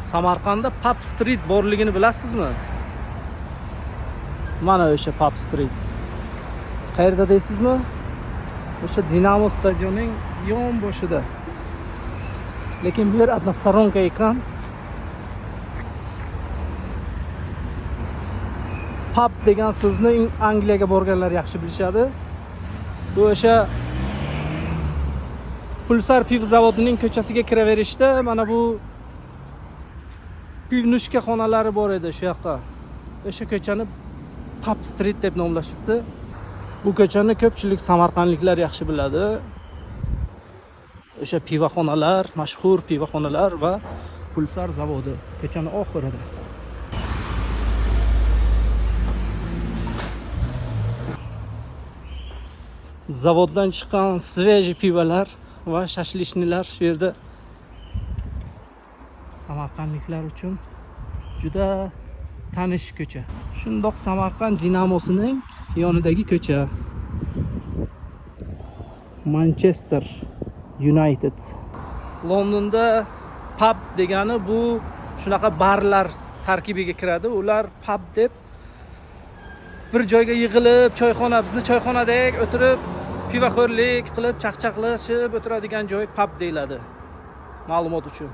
Samarqandda Pub Street borligini bilasizmi? Mana o'sha Pub Street. Qayerda deysizmi? O'sha Dinamo stadionining yon boshida. Lekin bu yer односторонка ekan. Pub degan so'zni Angliyaga borganlar yaxshi bilishadi. Bu o'sha Pulsar piv zavodining ko'chasiga kiraverishda mana bu pivnushka xonalari bor edi shu yoqqa. O'sha ko'chani Pub Street deb nomlashibdi. Bu ko'chani ko'pchilik samarqandliklar yaxshi biladi. O'sha pivoxonalar, mashhur pivoxonalar va Pulsar zavodi ko'chani oxirida. Zavoddan chiqqan sveji pivolar va shashlishnilar shu yerda samarqandliklar uchun juda tanish ko'cha. Shundoq Samarqand Dinamosining yonidagi ko'cha. Manchester United. Londonda pub degani bu shunaqa barlar tarkibiga kiradi. Ular pub deb bir joyga yig'ilib, choyxona, bizni choyxonadek o'tirib, pivoxo'rlik qilib, chaqchaqlashib o'tiradigan joy pub deyiladi. Ma'lumot uchun.